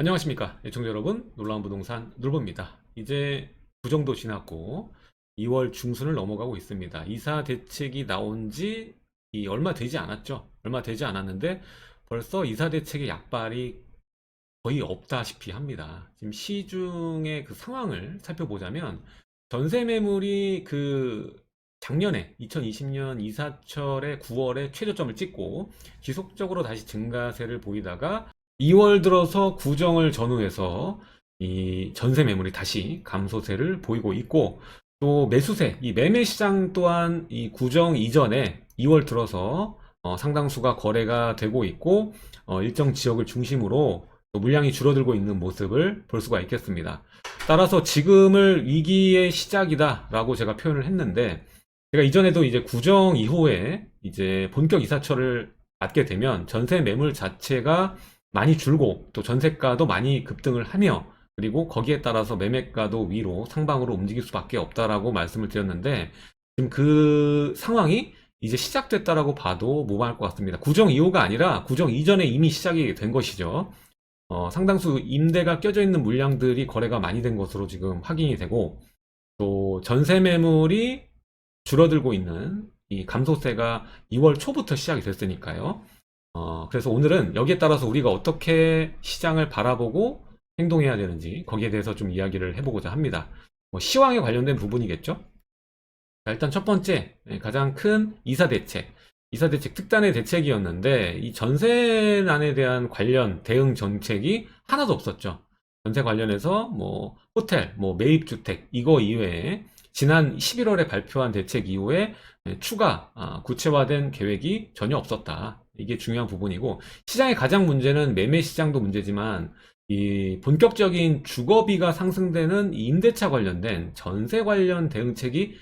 안녕하십니까 애청자 여러분, 놀라운 부동산 놀부입니다. 이제 구정도 지났고 2월 중순을 넘어가고 있습니다. 이사 대책이 나온 지 얼마 되지 않았죠. 얼마 되지 않았는데 벌써 이사 대책의 약발이 거의 없다시피 합니다. 지금 시중의 그 상황을 살펴보자면 전세 매물이 작년에 2020년 이사철의 9월에 최저점을 찍고 지속적으로 다시 증가세를 보이다가 2월 들어서 구정을 전후해서 이 전세 매물이 다시 감소세를 보이고 있고, 또 매수세, 이 매매 시장 또한 이 구정 이전에 2월 들어서 상당수가 거래가 되고 있고, 일정 지역을 중심으로 또 물량이 줄어들고 있는 모습을 볼 수가 있겠습니다. 따라서 지금을 위기의 시작이다라고 제가 표현을 했는데, 제가 이전에도 이제 구정 이후에 이제 본격 이사철을 맞게 되면 전세 매물 자체가 많이 줄고 또 전세가도 많이 급등을 하며, 그리고 거기에 따라서 매매가도 위로 상방으로 움직일 수밖에 없다라고 말씀을 드렸는데, 지금 그 상황이 이제 시작됐다라고 봐도 무방할 것 같습니다. 구정 이후가 아니라 구정 이전에 이미 시작이 된 것이죠. 상당수 임대가 껴져 있는 물량들이 거래가 많이 된 것으로 지금 확인이 되고, 또 전세 매물이 줄어들고 있는 이 감소세가 2월 초부터 시작이 됐으니까요. 그래서 오늘은 여기에 따라서 우리가 어떻게 시장을 바라보고 행동해야 되는지 거기에 대해서 좀 이야기를 해보고자 합니다. 시황에 관련된 부분이겠죠. 자, 일단 첫 번째, 가장 큰 이사대책 특단의 대책이었는데, 이 전세난에 대한 관련 대응 정책이 하나도 없었죠. 전세 관련해서 뭐 호텔, 뭐 매입주택 이거 이외에 지난 11월에 발표한 대책 이후에 추가 구체화된 계획이 전혀 없었다. 이게 중요한 부분이고, 시장의 가장 문제는 매매 시장도 문제지만 이 본격적인 주거비가 상승되는 임대차 관련된 전세 관련 대응책이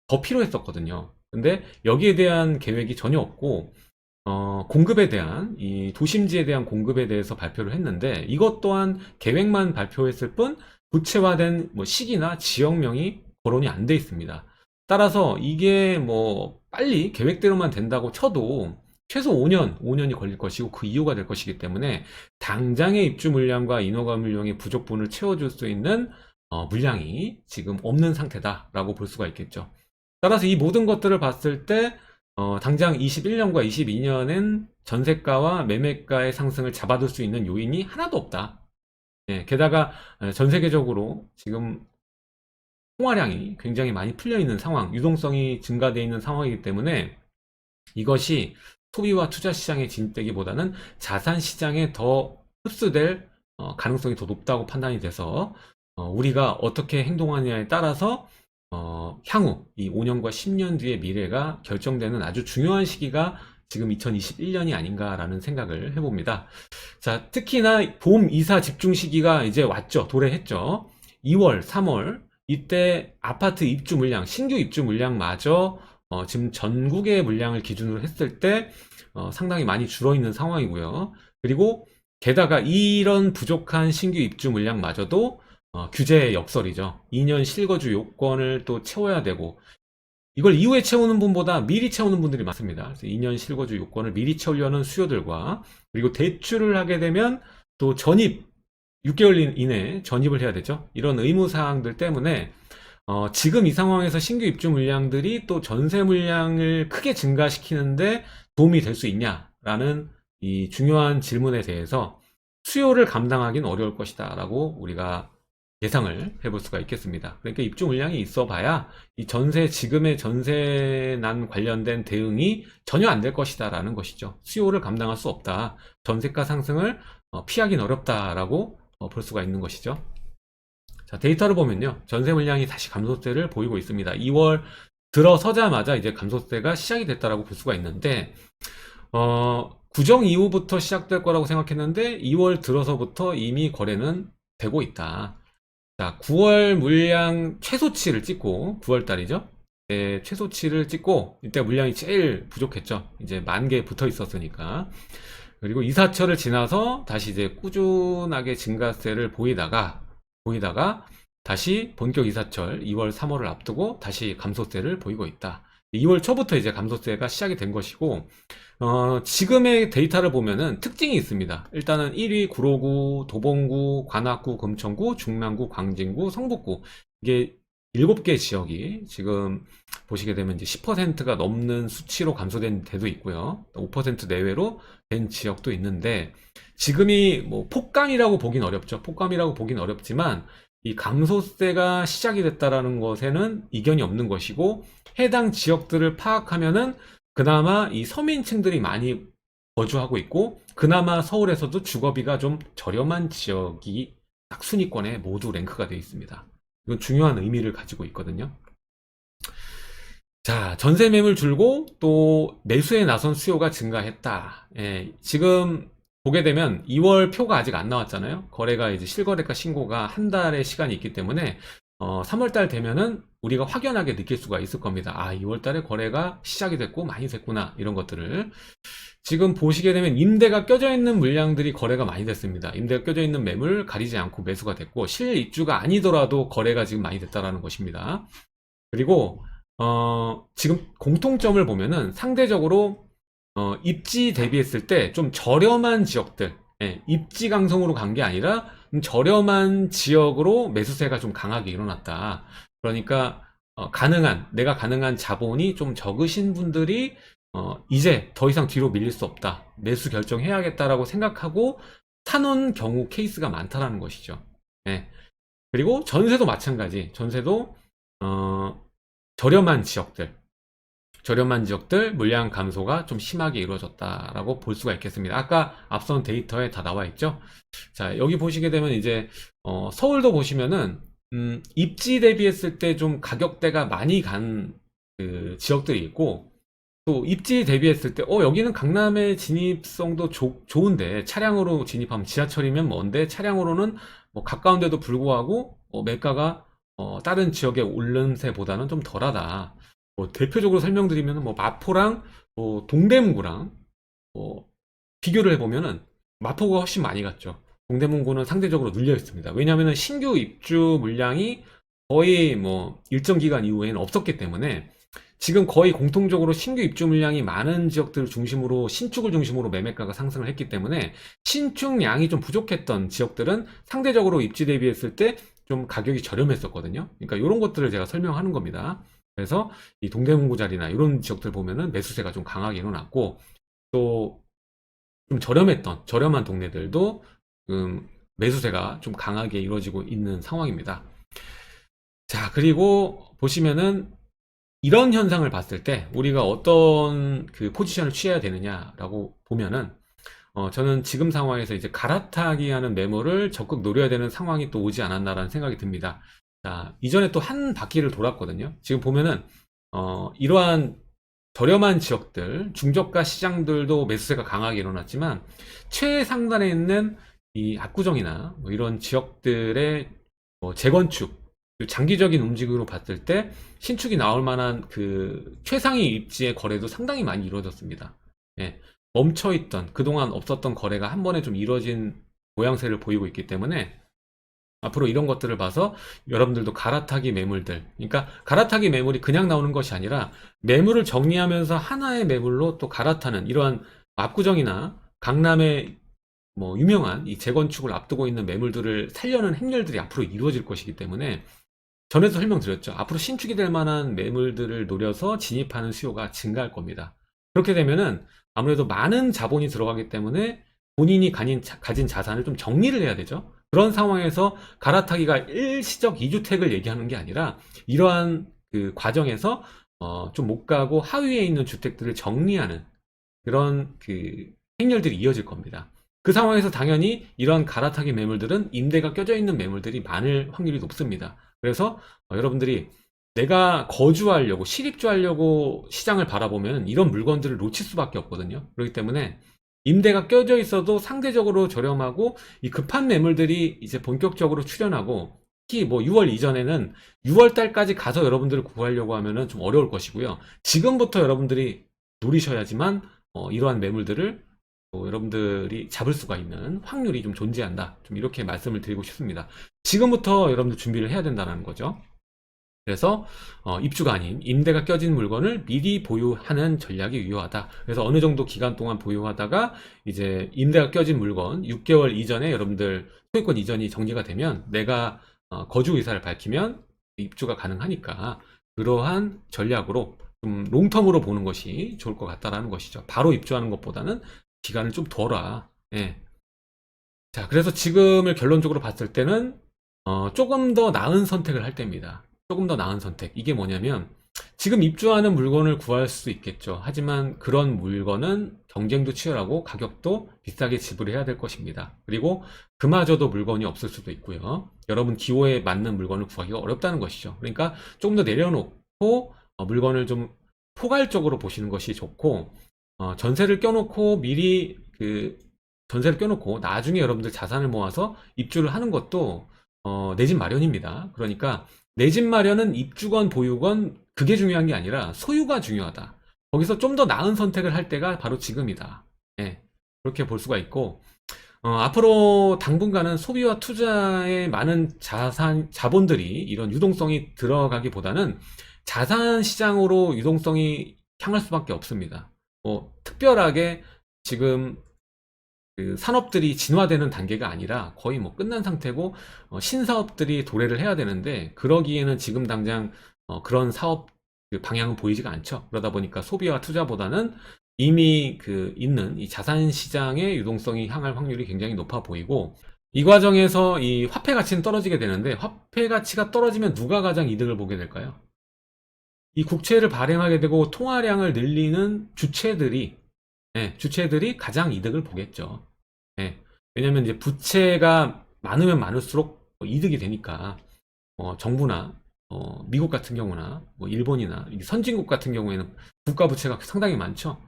더 필요했었거든요. 근데 여기에 대한 계획이 전혀 없고, 공급에 대한, 이 도심지에 대한 공급에 대해서 발표를 했는데, 이것 또한 계획만 발표했을 뿐 구체화된 뭐 시기나 지역명이 거론이 안 돼 있습니다. 따라서 이게 뭐 빨리 계획대로만 된다고 쳐도 최소 5년이 걸릴 것이고 그 이유가 될 것이기 때문에 당장의 입주 물량과 인허가 물량의 부족분을 채워줄 수 있는 물량이 지금 없는 상태다라고 볼 수가 있겠죠. 따라서 이 모든 것들을 봤을 때 당장 21년과 22년엔 전세가와 매매가의 상승을 잡아둘 수 있는 요인이 하나도 없다. 예, 게다가 전 세계적으로 지금 통화량이 굉장히 많이 풀려 있는 상황, 유동성이 증가되어 있는 상황이기 때문에 이것이 소비와 투자 시장에 진입되기보다는 자산 시장에 더 흡수될 가능성이 더 높다고 판단이 돼서 우리가 어떻게 행동하느냐에 따라서 향후 이 5년과 10년 뒤의 미래가 결정되는 아주 중요한 시기가 지금 2021년이 아닌가라는 생각을 해봅니다. 자, 특히나 봄 이사 집중 시기가 이제 왔죠. 도래했죠. 2월, 3월 이때 아파트 입주 물량, 신규 입주 물량마저 지금 전국의 물량을 기준으로 했을 때 상당히 많이 줄어 있는 상황이고요. 그리고 게다가 이런 부족한 신규 입주 물량마저도 규제의 역설이죠. 2년 실거주 요건을 또 채워야 되고, 이걸 이후에 채우는 분보다 미리 채우는 분들이 많습니다. 그래서 2년 실거주 요건을 미리 채우려는 수요들과, 그리고 대출을 하게 되면 또 전입 6개월 이내에 전입을 해야 되죠. 이런 의무 사항들 때문에 지금 이 상황에서 신규 입주 물량들이 또 전세 물량을 크게 증가시키는데 도움이 될 수 있냐라는 이 중요한 질문에 대해서 수요를 감당하기는 어려울 것이다 라고 우리가 예상을 해볼 수가 있겠습니다. 그러니까 입주 물량이 있어 봐야 이 지금의 전세난 관련된 대응이 전혀 안 될 것이다 라는 것이죠. 수요를 감당할 수 없다. 전세가 상승을 피하기는 어렵다라고 볼 수가 있는 것이죠. 자, 데이터를 보면요. 전세 물량이 다시 감소세를 보이고 있습니다. 2월 들어서자마자 이제 감소세가 시작이 됐다라고 볼 수가 있는데, 구정 이후부터 시작될 거라고 생각했는데 2월 들어서부터 이미 거래는 되고 있다. 자, 9월 물량 최소치를 찍고, 9월 달이죠. 네, 최소치를 찍고, 이때 물량이 제일 부족했죠. 이제 10,000개 붙어 있었으니까. 그리고 이사철을 지나서 다시 이제 꾸준하게 증가세를 보이다가 다시 본격 이사철 2월, 3월을 앞두고 다시 감소세를 보이고 있다. 2월 초부터 이제 감소세가 시작이 된 것이고, 지금의 데이터를 보면은 특징이 있습니다. 일단은 1위 구로구, 도봉구, 관악구, 금천구, 중랑구, 광진구, 성북구. 이게 7개 지역이 지금 보시게 되면 이제 10%가 넘는 수치로 감소된 데도 있고요. 5% 내외로 된 지역도 있는데, 지금이 뭐 폭감이라고 보긴 어렵죠. 폭감이라고 보긴 어렵지만, 이 감소세가 시작이 됐다라는 것에는 이견이 없는 것이고, 해당 지역들을 파악하면은 그나마 이 서민층들이 많이 거주하고 있고, 그나마 서울에서도 주거비가 좀 저렴한 지역이 딱 순위권에 모두 랭크가 되어 있습니다. 이건 중요한 의미를 가지고 있거든요. 자, 전세 매물 줄고 또 매수에 나선 수요가 증가했다. 예, 지금 보게 되면 2월 표가 아직 안 나왔잖아요. 거래가 이제 실거래가 신고가 한 달의 시간이 있기 때문에 3월 달 되면은 우리가 확연하게 느낄 수가 있을 겁니다. 아, 2월 달에 거래가 시작이 됐고 많이 됐구나. 이런 것들을. 지금 보시게 되면 임대가 껴져 있는 물량들이 거래가 많이 됐습니다. 임대가 껴져 있는 매물 가리지 않고 매수가 됐고, 실입주가 아니더라도 거래가 지금 많이 됐다라는 것입니다. 그리고 지금 공통점을 보면은 상대적으로 입지 대비했을 때 좀 저렴한 지역들, 예, 입지 강성으로 간 게 아니라 저렴한 지역으로 매수세가 좀 강하게 일어났다. 그러니까 내가 가능한 자본이 좀 적으신 분들이 이제 더 이상 뒤로 밀릴 수 없다. 매수 결정해야겠다라고 생각하고 사놓은 경우 케이스가 많다라는 것이죠. 예. 그리고 전세도 마찬가지. 전세도 저렴한 지역들 물량 감소가 좀 심하게 이루어졌다라고 볼 수가 있겠습니다. 아까 앞선 데이터에 다 나와 있죠. 자, 여기 보시게 되면 이제 서울도 보시면은 입지 대비했을 때 좀 가격대가 많이 간 그 지역들이 있고, 또 입지 대비했을 때 여기는 강남의 진입성도 좋은데 차량으로 진입하면, 지하철이면 먼데 차량으로는 뭐 가까운데도 불구하고 매가가 다른 지역의 오름세보다는 좀 덜하다. 뭐 대표적으로 설명드리면 뭐 마포랑 뭐 동대문구랑 뭐 비교를 해보면은 마포가 훨씬 많이 갔죠. 동대문구는 상대적으로 눌려 있습니다. 왜냐하면 신규 입주 물량이 거의 뭐 일정 기간 이후에는 없었기 때문에, 지금 거의 공통적으로 신규 입주 물량이 많은 지역들을 중심으로, 신축을 중심으로 매매가가 상승을 했기 때문에, 신축량이 좀 부족했던 지역들은 상대적으로 입지 대비했을 때 좀 가격이 저렴했었거든요. 그러니까 이런 것들을 제가 설명하는 겁니다. 그래서 이 동대문구 자리나 이런 지역들 보면은 매수세가 좀 강하게 일어났고, 또 좀 저렴한 동네들도 매수세가 좀 강하게 이루어지고 있는 상황입니다. 자, 그리고 보시면은 이런 현상을 봤을 때 우리가 어떤 그 포지션을 취해야 되느냐라고 보면은, 저는 지금 상황에서 이제 갈아타기 하는 매물을 적극 노려야 되는 상황이 또 오지 않았나라는 생각이 듭니다. 자, 이전에 또 한 바퀴를 돌았거든요. 지금 보면은 이러한 저렴한 지역들, 중저가 시장들도 매수세가 강하게 일어났지만, 최상단에 있는 이 압구정이나 뭐 이런 지역들의 재건축, 장기적인 움직임으로 봤을 때 신축이 나올 만한 그 최상위 입지의 거래도 상당히 많이 이루어졌습니다. 예, 멈춰있던, 그동안 없었던 거래가 한 번에 좀 이루어진 모양새를 보이고 있기 때문에, 앞으로 이런 것들을 봐서 여러분들도 갈아타기 매물들, 그러니까 갈아타기 매물이 그냥 나오는 것이 아니라 매물을 정리하면서 하나의 매물로 또 갈아타는, 이러한 압구정이나 강남의 뭐 유명한 이 재건축을 앞두고 있는 매물들을 살려는 행렬들이 앞으로 이루어질 것이기 때문에, 전에도 설명드렸죠. 앞으로 신축이 될 만한 매물들을 노려서 진입하는 수요가 증가할 겁니다. 그렇게 되면은 아무래도 많은 자본이 들어가기 때문에 본인이 가진 자산을 좀 정리를 해야 되죠. 그런 상황에서 갈아타기가 일시적 2주택을 얘기하는 게 아니라, 이러한 그 과정에서 좀 못 가고 하위에 있는 주택들을 정리하는 그런 그 행렬들이 이어질 겁니다. 그 상황에서 당연히 이런 갈아타기 매물들은 임대가 껴져 있는 매물들이 많을 확률이 높습니다. 그래서 여러분들이 내가 거주하려고, 실입주하려고 시장을 바라보면 이런 물건들을 놓칠 수밖에 없거든요. 그렇기 때문에 임대가 껴져 있어도 상대적으로 저렴하고, 이 급한 매물들이 이제 본격적으로 출현하고, 특히 뭐 6월 이전에는 6월 달까지 가서 여러분들을 구하려고 하면은 좀 어려울 것이고요. 지금부터 여러분들이 노리셔야지만 이러한 매물들을 여러분들이 잡을 수가 있는 확률이 좀 존재한다. 좀 이렇게 말씀을 드리고 싶습니다. 지금부터 여러분들 준비를 해야 된다는 거죠. 그래서 입주가 아닌 임대가 껴진 물건을 미리 보유하는 전략이 유효하다. 그래서 어느 정도 기간 동안 보유하다가 이제 임대가 껴진 물건 6개월 이전에 여러분들 소유권 이전이 정리가 되면 내가 거주 의사를 밝히면 입주가 가능하니까 그러한 전략으로 좀 롱텀으로 보는 것이 좋을 것 같다라는 것이죠. 바로 입주하는 것보다는 기간을 좀 둬라. 예. 자, 그래서 지금을 결론적으로 봤을 때는 조금 더 나은 선택을 할 때입니다. 조금 더 나은 선택. 이게 뭐냐면 지금 입주하는 물건을 구할 수 있겠죠. 하지만 그런 물건은 경쟁도 치열하고 가격도 비싸게 지불해야 될 것입니다. 그리고 그마저도 물건이 없을 수도 있고요. 여러분 기호에 맞는 물건을 구하기가 어렵다는 것이죠. 그러니까 조금 더 내려놓고 물건을 좀 포괄적으로 보시는 것이 좋고 전세를 껴놓고 미리 전세를 껴놓고 나중에 여러분들 자산을 모아서 입주를 하는 것도 내 집 마련입니다. 그러니까 내 집 마련은 입주건 보유건 그게 중요한 게 아니라 소유가 중요하다. 거기서 좀 더 나은 선택을 할 때가 바로 지금이다. 예, 그렇게 볼 수가 있고 앞으로 당분간은 소비와 투자에 많은 자본들이 이런 유동성이 들어가기보다는 자산 시장으로 유동성이 향할 수밖에 없습니다. 특별하게 지금 그 산업들이 진화되는 단계가 아니라 거의 뭐 끝난 상태고 신사업들이 도래를 해야 되는데 그러기에는 지금 당장 그런 사업 그 방향은 보이지가 않죠. 그러다 보니까 소비와 투자보다는 이미 있는 이 자산 시장의 유동성이 향할 확률이 굉장히 높아 보이고 이 과정에서 이 화폐 가치는 떨어지게 되는데 화폐 가치가 떨어지면 누가 가장 이득을 보게 될까요? 이 국채를 발행하게 되고 통화량을 늘리는 주체들이 가장 이득을 보겠죠. 예, 왜냐면 이제 부채가 많으면 많을수록 이득이 되니까 정부나 미국 같은 경우나 뭐 일본이나 선진국 같은 경우에는 국가 부채가 상당히 많죠.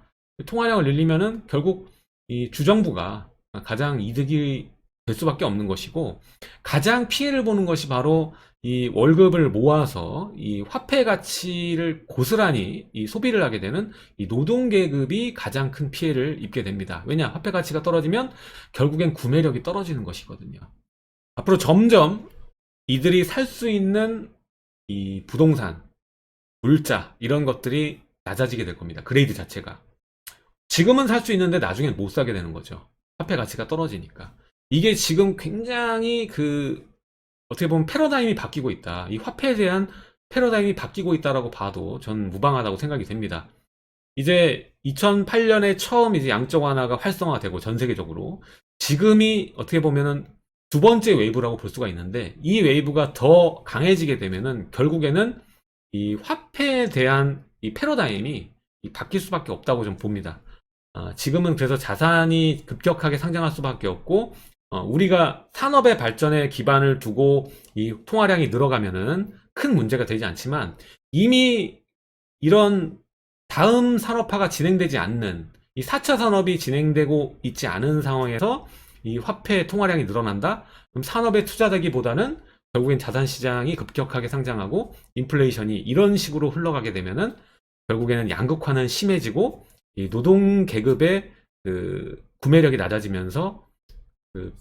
통화량을 늘리면은 결국 이 주정부가 가장 이득이 될 수밖에 없는 것이고 가장 피해를 보는 것이 바로 이 월급을 모아서 이 화폐 가치를 고스란히 이 소비를 하게 되는 이 노동 계급이 가장 큰 피해를 입게 됩니다. 왜냐? 화폐 가치가 떨어지면 결국엔 구매력이 떨어지는 것이거든요. 앞으로 점점 이들이 살 수 있는 이 부동산, 물자 이런 것들이 낮아지게 될 겁니다. 그레이드 자체가. 지금은 살 수 있는데 나중엔 못 사게 되는 거죠. 화폐 가치가 떨어지니까. 이게 지금 굉장히 어떻게 보면 패러다임이 바뀌고 있다. 이 화폐에 대한 패러다임이 바뀌고 있다라고 봐도 전 무방하다고 생각이 됩니다. 이제 2008년에 처음 이제 양적 완화가 활성화되고 전 세계적으로 지금이 어떻게 보면은 두 번째 웨이브라고 볼 수가 있는데 이 웨이브가 더 강해지게 되면은 결국에는 이 화폐에 대한 이 패러다임이 바뀔 수밖에 없다고 좀 봅니다. 지금은 그래서 자산이 급격하게 상장할 수밖에 없고 우리가 산업의 발전에 기반을 두고 이 통화량이 늘어가면은 큰 문제가 되지 않지만 이미 이런 다음 산업화가 진행되지 않는 이 4차 산업이 진행되고 있지 않은 상황에서 이 화폐 통화량이 늘어난다? 그럼 산업에 투자되기보다는 결국엔 자산 시장이 급격하게 상장하고 인플레이션이 이런 식으로 흘러가게 되면은 결국에는 양극화는 심해지고 이 노동 계급의 구매력이 낮아지면서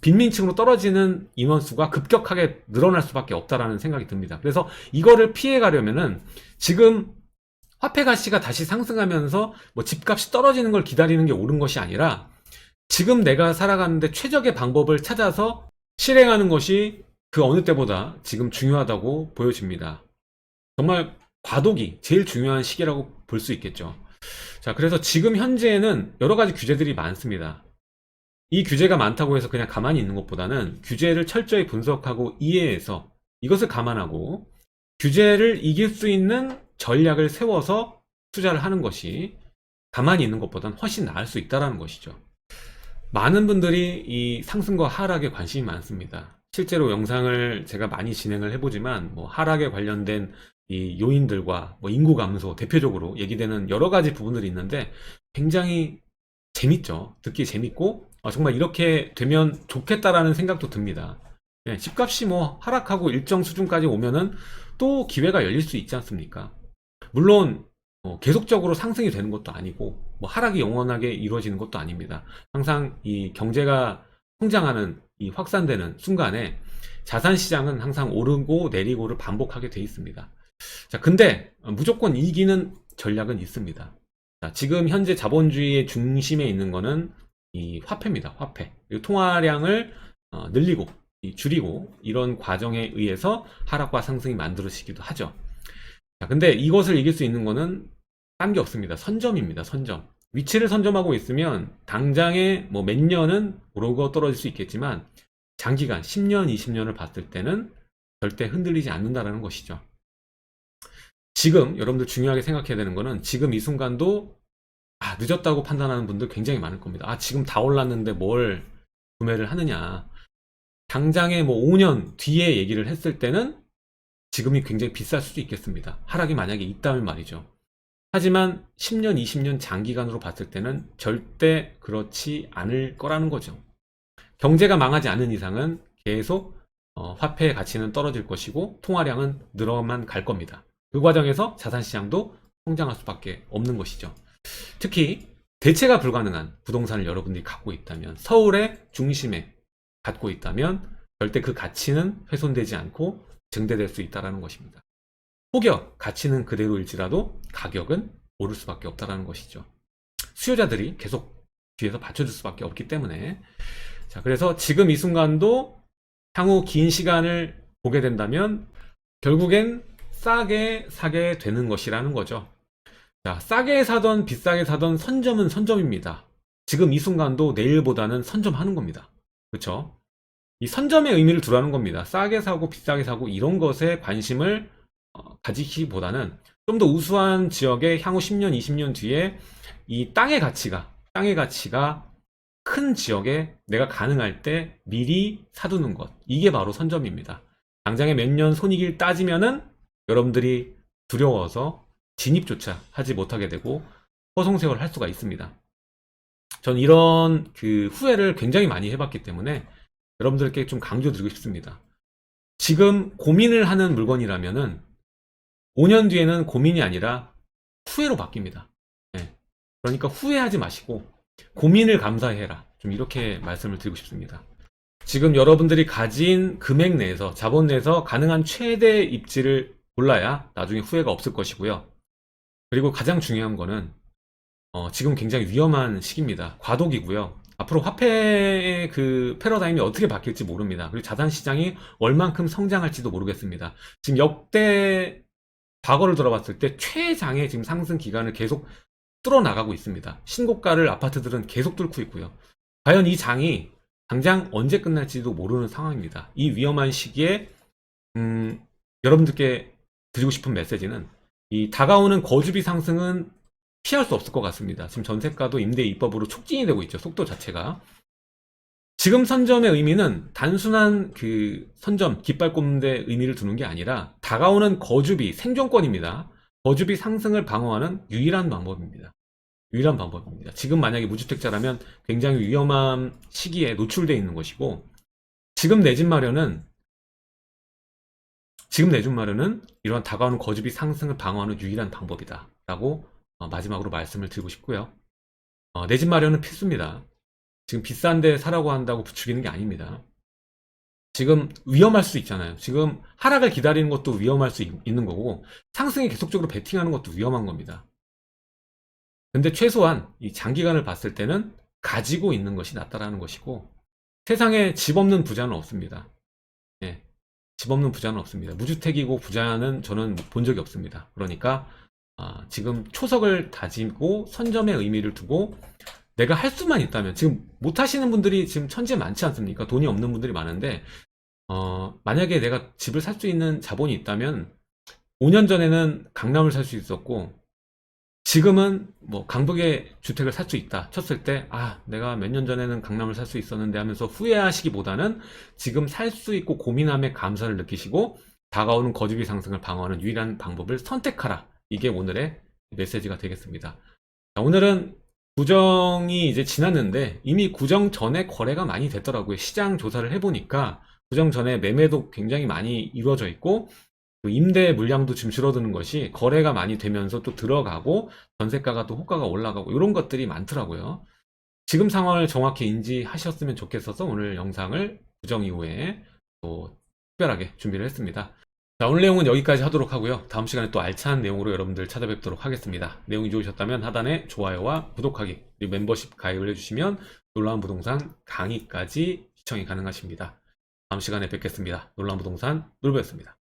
빈민층으로 떨어지는 인원수가 급격하게 늘어날 수밖에 없다라는 생각이 듭니다. 그래서 이거를 피해 가려면은 지금 화폐 가치가 다시 상승하면서 뭐 집값이 떨어지는 걸 기다리는 게 옳은 것이 아니라 지금 내가 살아가는데 최적의 방법을 찾아서 실행하는 것이 그 어느 때보다 지금 중요하다고 보여집니다. 정말 과도기 제일 중요한 시기라고 볼 수 있겠죠. 자, 그래서 지금 현재에는 여러 가지 규제들이 많습니다. 이 규제가 많다고 해서 그냥 가만히 있는 것보다는 규제를 철저히 분석하고 이해해서 이것을 감안하고 규제를 이길 수 있는 전략을 세워서 투자를 하는 것이 가만히 있는 것보다는 훨씬 나을 수 있다는 것이죠. 많은 분들이 이 상승과 하락에 관심이 많습니다. 실제로 영상을 제가 많이 진행을 해보지만 뭐 하락에 관련된 이 요인들과 뭐 인구 감소 대표적으로 얘기되는 여러 가지 부분들이 있는데 굉장히 재밌죠. 듣기 재밌고 정말 이렇게 되면 좋겠다라는 생각도 듭니다. 집값이 뭐 하락하고 일정 수준까지 오면은 또 기회가 열릴 수 있지 않습니까? 물론 계속적으로 상승이 되는 것도 아니고 뭐 하락이 영원하게 이루어지는 것도 아닙니다. 항상 이 경제가 성장하는 이 확산되는 순간에 자산 시장은 항상 오르고 내리고를 반복하게 돼 있습니다. 자, 근데 무조건 이기는 전략은 있습니다. 자, 지금 현재 자본주의의 중심에 있는 거는 이 화폐입니다. 화폐. 그리고 통화량을 늘리고 줄이고 이런 과정에 의해서 하락과 상승이 만들어지기도 하죠. 자, 근데 이것을 이길 수 있는 거는 딴 게 없습니다. 선점입니다. 선점. 위치를 선점하고 있으면 당장에 뭐 몇 년은 오르고 떨어질 수 있겠지만 장기간 10년, 20년을 봤을 때는 절대 흔들리지 않는다라는 것이죠. 지금 여러분들 중요하게 생각해야 되는 거는 지금 이 순간도 늦었다고 판단하는 분들 굉장히 많을 겁니다. 지금 다 올랐는데 뭘 구매를 하느냐. 당장에 뭐 5년 뒤에 얘기를 했을 때는 지금이 굉장히 비쌀 수도 있겠습니다. 하락이 만약에 있다면 말이죠. 하지만 10년, 20년 장기간으로 봤을 때는 절대 그렇지 않을 거라는 거죠. 경제가 망하지 않는 이상은 계속 화폐의 가치는 떨어질 것이고 통화량은 늘어만 갈 겁니다. 그 과정에서 자산시장도 성장할 수밖에 없는 것이죠. 특히 대체가 불가능한 부동산을 여러분들이 갖고 있다면, 서울의 중심에 갖고 있다면 절대 그 가치는 훼손되지 않고 증대될 수 있다는 것입니다. 혹여 가치는 그대로일지라도 가격은 오를 수밖에 없다는 것이죠. 수요자들이 계속 뒤에서 받쳐줄 수밖에 없기 때문에. 자, 그래서 지금 이 순간도 향후 긴 시간을 보게 된다면 결국엔 싸게 사게 되는 것이라는 거죠. 자, 싸게 사던 비싸게 사던 선점은 선점입니다. 지금 이 순간도 내일보다는 선점하는 겁니다. 그렇죠? 이 선점의 의미를 두라는 겁니다. 싸게 사고 비싸게 사고 이런 것에 관심을 가지기보다는 좀 더 우수한 지역에 향후 10년, 20년 뒤에 이 땅의 가치가 큰 지역에 내가 가능할 때 미리 사두는 것. 이게 바로 선점입니다. 당장에 몇 년 손익을 따지면은 여러분들이 두려워서 진입조차 하지 못하게 되고 허송세월을 할 수가 있습니다. 전 이런 그 후회를 굉장히 많이 해봤기 때문에 여러분들께 좀 강조드리고 싶습니다. 지금 고민을 하는 물건이라면은 5년 뒤에는 고민이 아니라 후회로 바뀝니다. 네. 그러니까 후회하지 마시고 고민을 감사해라. 좀 이렇게 말씀을 드리고 싶습니다. 지금 여러분들이 가진 금액 내에서, 자본 내에서 가능한 최대 입지를 골라야 나중에 후회가 없을 것이고요. 그리고 가장 중요한 거는 지금 굉장히 위험한 시기입니다. 과도기고요. 앞으로 화폐의 그 패러다임이 어떻게 바뀔지 모릅니다. 그리고 자산시장이 얼만큼 성장할지도 모르겠습니다. 지금 역대 과거를 돌아봤을 때 최장의 지금 상승 기간을 계속 뚫어나가고 있습니다. 신고가를 아파트들은 계속 뚫고 있고요. 과연 이 장이 당장 언제 끝날지도 모르는 상황입니다. 이 위험한 시기에 여러분들께 드리고 싶은 메시지는 이 다가오는 거주비 상승은 피할 수 없을 것 같습니다. 지금 전세가도 임대 입법으로 촉진이 되고 있죠. 속도 자체가. 지금 선점의 의미는 단순한 그 선점, 깃발 꼽는 데 의미를 두는 게 아니라 다가오는 거주비, 생존권입니다. 거주비 상승을 방어하는 유일한 방법입니다. 유일한 방법입니다. 지금 만약에 무주택자라면 굉장히 위험한 시기에 노출되어 있는 것이고, 지금 내 집 마련은 이러한 다가오는 거주비 상승을 방어하는 유일한 방법이다 라고 마지막으로 말씀을 드리고 싶고요. 내 집 마련은 필수입니다. 지금 비싼데 사라고 한다고 부추기는 게 아닙니다. 지금 위험할 수 있잖아요. 지금 하락을 기다리는 것도 위험할 수 있는 거고, 상승에 계속적으로 베팅하는 것도 위험한 겁니다. 근데 최소한 이 장기간을 봤을 때는 가지고 있는 것이 낫다라는 것이고, 세상에 집 없는 부자는 없습니다. 예, 집 없는 부자는 없습니다. 무주택이고 부자는 저는 본 적이 없습니다. 그러니까 지금 초석을 다지고 선점의 의미를 두고 내가 할 수만 있다면, 지금 못 하시는 분들이 지금 천지에 많지 않습니까? 돈이 없는 분들이 많은데 만약에 내가 집을 살 수 있는 자본이 있다면 5년 전에는 강남을 살 수 있었고 지금은 뭐 강북에 주택을 살 수 있다 쳤을 때 내가 몇 년 전에는 강남을 살 수 있었는데 하면서 후회하시기보다는 지금 살 수 있고 고민함에 감사를 느끼시고 다가오는 거주비 상승을 방어하는 유일한 방법을 선택하라. 이게 오늘의 메시지가 되겠습니다. 자, 오늘은 구정이 이제 지났는데 이미 구정 전에 거래가 많이 됐더라고요. 시장 조사를 해보니까 구정 전에 매매도 굉장히 많이 이루어져 있고 임대 물량도 지금 줄어드는 것이 거래가 많이 되면서 또 들어가고 전세가가 또 호가가 올라가고 이런 것들이 많더라고요. 지금 상황을 정확히 인지하셨으면 좋겠어서 오늘 영상을 구정 이후에 또 특별하게 준비를 했습니다. 자, 오늘 내용은 여기까지 하도록 하고요. 다음 시간에 또 알찬 내용으로 여러분들 찾아뵙도록 하겠습니다. 내용이 좋으셨다면 하단에 좋아요와 구독하기, 그리고 멤버십 가입을 해주시면 놀라운 부동산 강의까지 시청이 가능하십니다. 다음 시간에 뵙겠습니다. 놀라운 부동산 놀부였습니다.